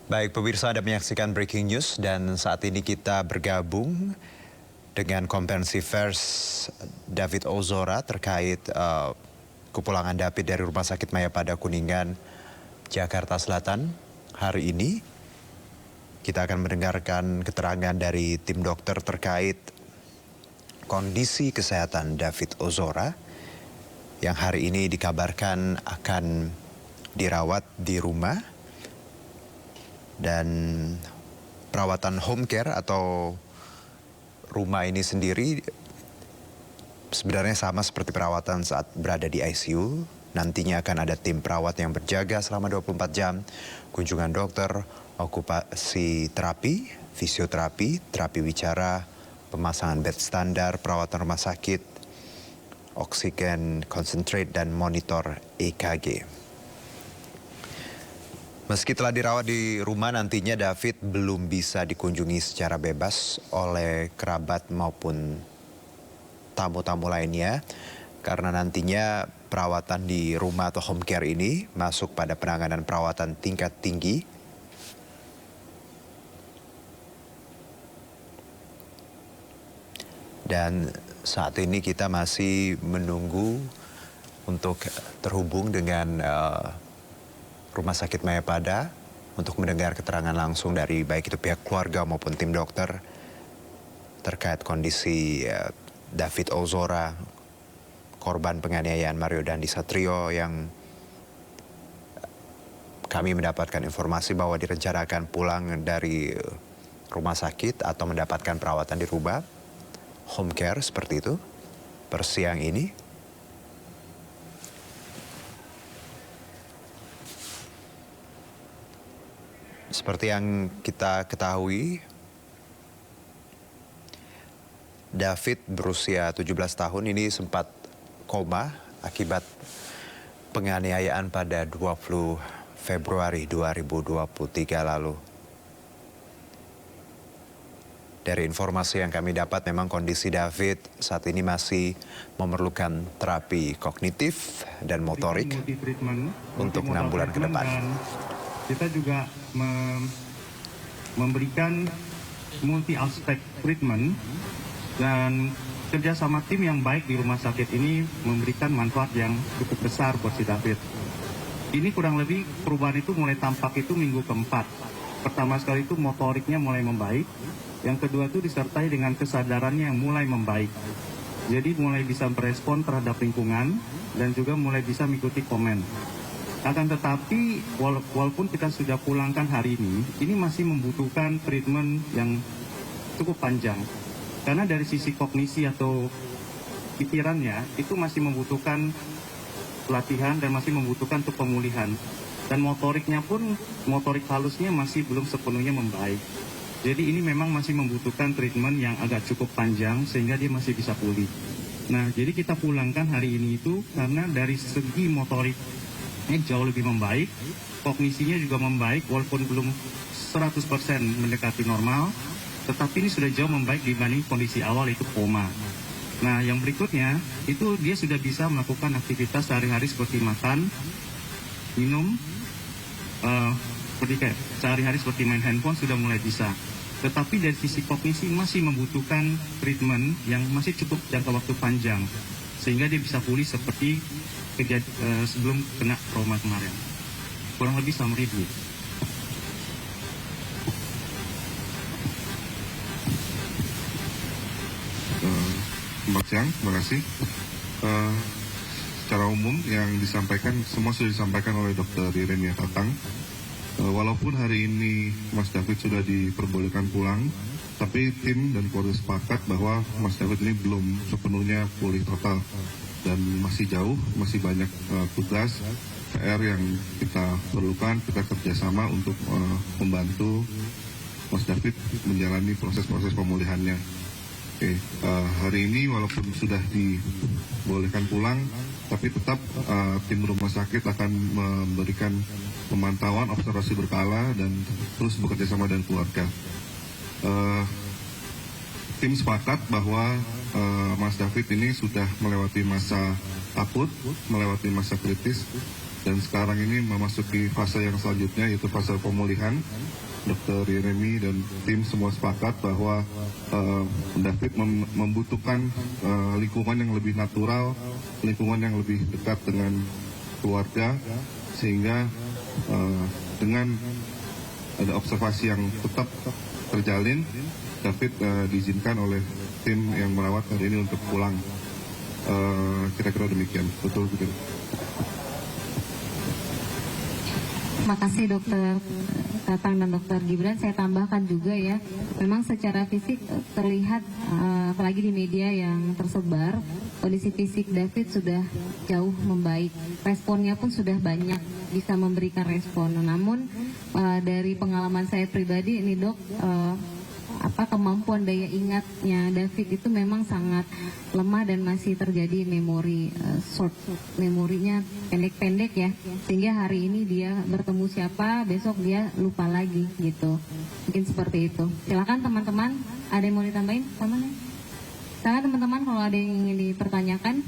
Baik, pemirsa, Anda menyaksikan Breaking News dan saat ini kita bergabung dengan konferensi pers David Ozora terkait kepulangan David dari Rumah Sakit Mayapada Kuningan, Jakarta Selatan. Hari ini kita akan mendengarkan keterangan dari tim dokter terkait kondisi kesehatan David Ozora yang hari ini dikabarkan akan dirawat di rumah. Dan perawatan home care atau rumah ini sendiri sebenarnya sama seperti perawatan saat berada di ICU. Nantinya akan ada tim perawat yang berjaga selama 24 jam, kunjungan dokter, okupasi terapi, fisioterapi, terapi wicara, pemasangan bed standar, perawatan rumah sakit, oksigen concentrate, dan monitor EKG. Meski telah dirawat di rumah, nantinya David belum bisa dikunjungi secara bebas oleh kerabat maupun tamu-tamu lainnya. Karena nantinya perawatan di rumah atau home care ini masuk pada penanganan perawatan tingkat tinggi. Dan saat ini kita masih menunggu untuk terhubung dengan Rumah Sakit Mayapada untuk mendengar keterangan langsung dari baik itu pihak keluarga maupun tim dokter terkait kondisi David Ozora, korban penganiayaan Mario Dandi Satrio, yang kami mendapatkan informasi bahwa direncanakan pulang dari rumah sakit atau mendapatkan perawatan di rumah, home care seperti itu, per siang ini. Seperti yang kita ketahui, David berusia 17 tahun ini sempat koma akibat penganiayaan pada 20 Februari 2023 lalu. Dari informasi yang kami dapat, memang kondisi David saat ini masih memerlukan terapi kognitif dan motorik untuk 6 bulan ke depan. Kita juga memberikan multi aspek treatment dan kerjasama tim yang baik di rumah sakit ini memberikan manfaat yang cukup besar buat si David. Ini kurang lebih perubahan itu mulai tampak itu minggu keempat. Pertama sekali itu motoriknya mulai membaik. Yang kedua itu disertai dengan kesadarannya yang mulai membaik. Jadi mulai bisa berespon terhadap lingkungan dan juga mulai bisa mengikuti komen. Akan tetapi walaupun kita sudah pulangkan hari ini masih membutuhkan treatment yang cukup panjang. Karena dari sisi kognisi atau pikirannya itu masih membutuhkan pelatihan dan masih membutuhkan untuk pemulihan. Dan motoriknya pun, motorik halusnya masih belum sepenuhnya membaik. Jadi ini memang masih membutuhkan treatment yang agak cukup panjang sehingga dia masih bisa pulih. Nah, jadi kita pulangkan hari ini itu karena dari segi motorik jauh lebih membaik, kognisinya juga membaik walaupun belum 100% mendekati normal, tetapi ini sudah jauh membaik dibanding kondisi awal itu koma. Nah, yang berikutnya itu dia sudah bisa melakukan aktivitas sehari-hari seperti makan, minum, seperti kayak sehari-hari seperti main handphone sudah mulai bisa. Tetapi dari sisi kognisi masih membutuhkan treatment yang masih cukup jangka waktu panjang, sehingga dia bisa pulih seperti sebelum kena trauma kemarin. Kurang lebih summary dulu. Selamat siang, terima kasih. Secara umum yang disampaikan, semua sudah disampaikan oleh Dr. Irenia Tatang. Walaupun hari ini Mas David sudah diperbolehkan pulang, tapi tim dan keluarga sepakat bahwa Mas David ini belum sepenuhnya pulih total. Dan masih jauh, masih banyak tugas PR yang kita perlukan, kita kerjasama untuk membantu Mas David menjalani proses-proses pemulihannya. Oke, hari ini walaupun sudah dibolehkan pulang, tapi tetap tim rumah sakit akan memberikan pemantauan observasi berkala dan terus bekerja sama dengan keluarga. Tim sepakat bahwa Mas David ini sudah melewati masa akut, melewati masa kritis, dan sekarang ini memasuki fase yang selanjutnya, yaitu fase pemulihan. Dr. Yeremi dan tim semua sepakat bahwa David membutuhkan lingkungan yang lebih natural, lingkungan yang lebih dekat dengan keluarga, sehingga dengan ada observasi yang tetap terjalin, David diizinkan oleh tim yang merawat hari ini untuk pulang. Kira-kira demikian, betul. Terima kasih Dokter Tatang dan Dokter Gibran. Saya tambahkan juga ya, memang secara fisik terlihat apalagi di media yang tersebar, kondisi fisik David sudah jauh membaik. Responnya pun sudah banyak, bisa memberikan respon. Namun dari pengalaman saya pribadi ini Dok, kemampuan daya ingatnya David itu memang sangat lemah dan masih terjadi memorinya pendek-pendek ya, sehingga hari ini dia bertemu siapa, besok dia lupa lagi gitu. Mungkin seperti itu. Silakan teman-teman, ada yang mau ditambahin? Silakan teman-teman kalau ada yang ingin dipertanyakan.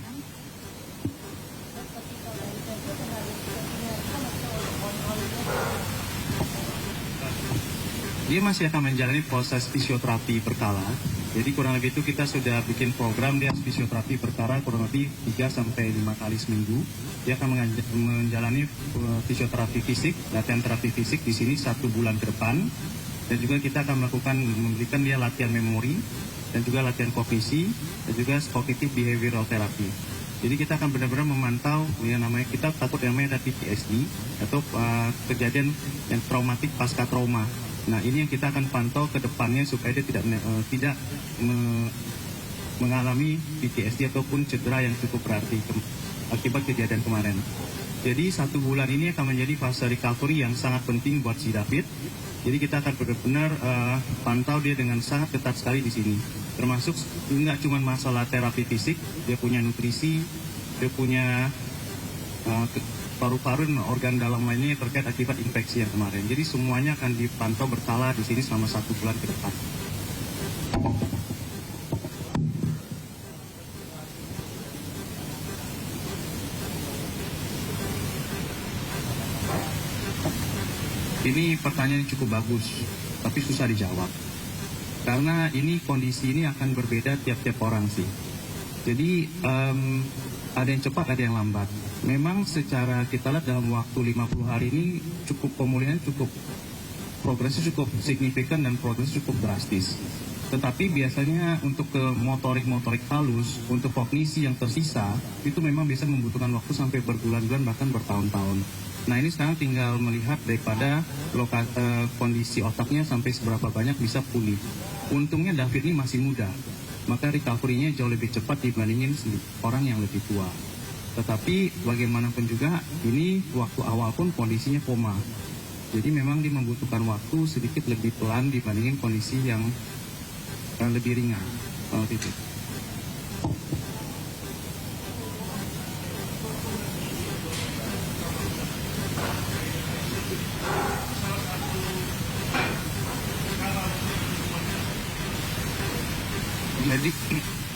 Dia masih akan menjalani proses fisioterapi berkala. Jadi kurang lebih itu kita sudah bikin program dia fisioterapi berkala kurang lebih 3 sampai 5 kali seminggu. Dia akan menjalani fisioterapi fisik, latihan terapi fisik di sini 1 bulan ke depan. Dan juga kita akan memberikan dia latihan memori dan juga latihan kognisi dan juga cognitive behavioral therapy. Jadi kita akan benar-benar memantau yang namanya, kita takut yang namanya ada PTSD atau kejadian yang traumatik pasca trauma. Nah, ini yang kita akan pantau ke depannya supaya dia tidak mengalami PTSD ataupun cedera yang cukup berarti akibat kejadian kemarin. Jadi 1 bulan ini akan menjadi fase recovery yang sangat penting buat si David. Jadi kita akan benar-benar pantau dia dengan sangat ketat sekali di sini. Termasuk nggak cuma masalah terapi fisik, dia punya nutrisi, dia punya paru-paru dan organ dalam lainnya terkait akibat infeksi yang kemarin. Jadi semuanya akan dipantau berkala di sini selama 1 bulan ke depan. Ini pertanyaan yang cukup bagus, tapi susah dijawab. Karena ini kondisi ini akan berbeda tiap-tiap orang sih. Jadi ada yang cepat, ada yang lambat. Memang secara kita lihat dalam waktu 50 hari ini pemulihan progresnya cukup signifikan dan progresnya cukup drastis. Tetapi biasanya untuk ke motorik halus, untuk kognisi yang tersisa, itu memang bisa membutuhkan waktu sampai berbulan-bulan bahkan bertahun-tahun. Nah, ini sekarang tinggal melihat daripada kondisi otaknya sampai seberapa banyak bisa pulih. Untungnya David ini masih muda, maka recovery-nya jauh lebih cepat dibandingin orang yang lebih tua. Tetapi bagaimanapun juga ini waktu awal pun kondisinya koma. Jadi memang dia membutuhkan waktu sedikit lebih pelan dibandingin kondisi yang lebih ringan. Gitu.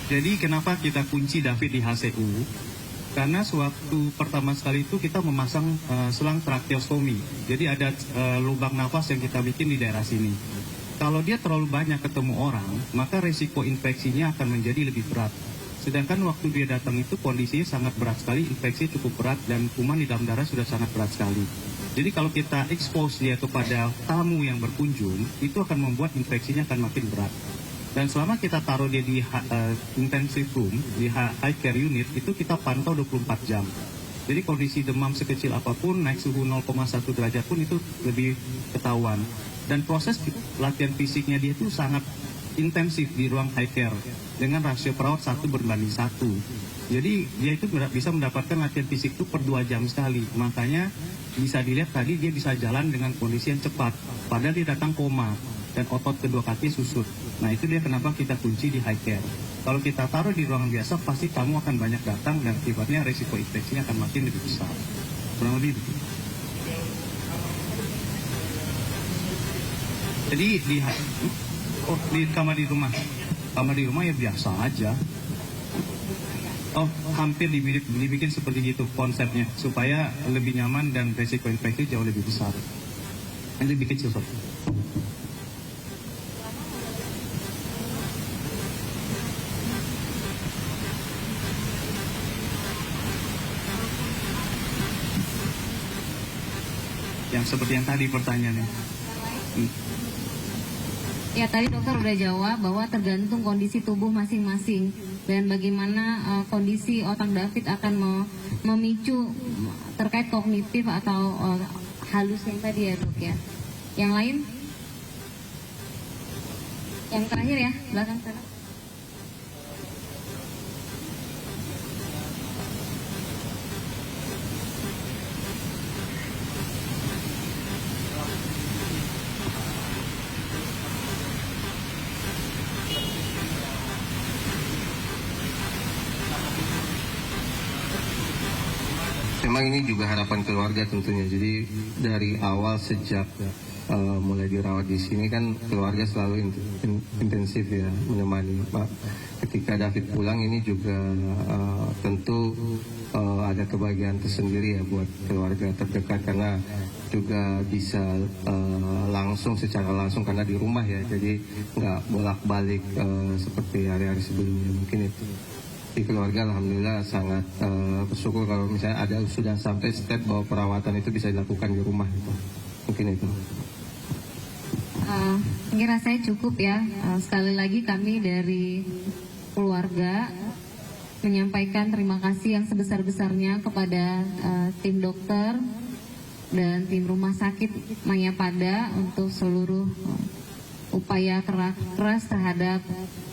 Jadi kenapa kita kunci David di HCU? Karena sewaktu pertama sekali itu kita memasang selang tracheostomi. Jadi ada lubang nafas yang kita bikin di daerah sini. Kalau dia terlalu banyak ketemu orang, maka resiko infeksinya akan menjadi lebih berat. Sedangkan waktu dia datang itu kondisinya sangat berat sekali, infeksi cukup berat dan kuman di dalam darah sudah sangat berat sekali. Jadi kalau kita expose dia kepada tamu yang berkunjung, itu akan membuat infeksinya akan makin berat. Dan selama kita taruh dia di intensive room, di high care unit, itu kita pantau 24 jam. Jadi kondisi demam sekecil apapun, naik suhu 0,1 derajat pun itu lebih ketahuan. Dan proses latihan fisiknya dia itu sangat intensif di ruang high care, dengan rasio perawat 1:1. Jadi dia itu bisa mendapatkan latihan fisik itu per 2 jam sekali. Makanya bisa dilihat tadi dia bisa jalan dengan kondisi yang cepat, padahal dia datang koma. dan otot kedua kaki susut. Nah itu dia kenapa kita kunci di high care. Kalau kita taruh di ruangan biasa, pasti tamu akan banyak datang dan akibatnya resiko infeksinya akan makin lebih besar. Kurang lebih begitu. Jadi di kamar di rumah ya biasa aja. Oh, hampir dibikin seperti itu konsepnya supaya lebih nyaman dan resiko infeksi jauh lebih besar. Ini lebih kecil sob. Yang seperti yang tadi pertanyaannya. Ya tadi dokter udah jawab bahwa tergantung kondisi tubuh masing-masing dan bagaimana kondisi otak David akan memicu terkait kognitif atau halus yang tadi ya dok ya. Yang lain? Yang terakhir ya, belakang sana. Memang ini juga harapan keluarga tentunya. Jadi dari awal sejak mulai dirawat di sini kan keluarga selalu intensif ya menemani Pak. Ketika David pulang ini juga tentu ada kebahagiaan tersendiri ya buat keluarga terdekat karena juga bisa secara langsung karena di rumah ya. Jadi nggak bolak-balik seperti hari-hari sebelumnya mungkin itu. Di keluarga alhamdulillah sangat bersyukur kalau misalnya ada sudah sampai step bahwa perawatan itu bisa dilakukan di rumah gitu. Mungkin itu. Mungkin rasanya cukup ya. Sekali lagi kami dari keluarga menyampaikan terima kasih yang sebesar-besarnya kepada tim dokter dan tim rumah sakit Mayapada untuk seluruh upaya keras terhadap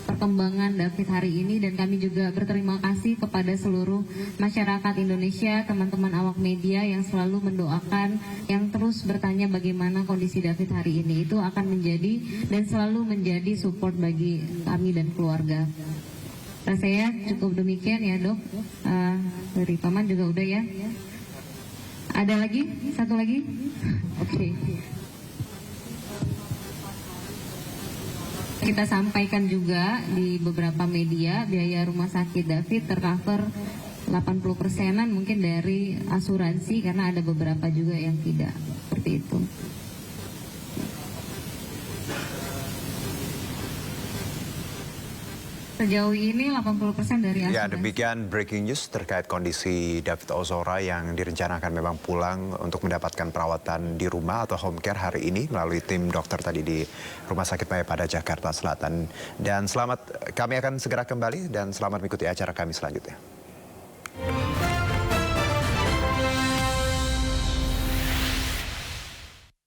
perkembangan David hari ini, dan kami juga berterima kasih kepada seluruh masyarakat Indonesia, teman-teman awak media yang selalu mendoakan, yang terus bertanya bagaimana kondisi David hari ini. Itu akan menjadi dan selalu menjadi support bagi kami dan keluarga. Rasanya cukup demikian ya dok. Dari paman juga udah ya. Ada lagi? Satu lagi? Oke. Kita sampaikan juga di beberapa media biaya rumah sakit David tercover 80%-an mungkin dari asuransi karena ada beberapa juga yang tidak seperti itu. Sejauh ini 80% dari asuransi. Ya, demikian breaking news terkait kondisi David Ozora yang direncanakan memang pulang untuk mendapatkan perawatan di rumah atau home care hari ini melalui tim dokter tadi di Rumah Sakit Mayapada Jakarta Selatan. Dan kami akan segera kembali dan selamat mengikuti acara kami selanjutnya.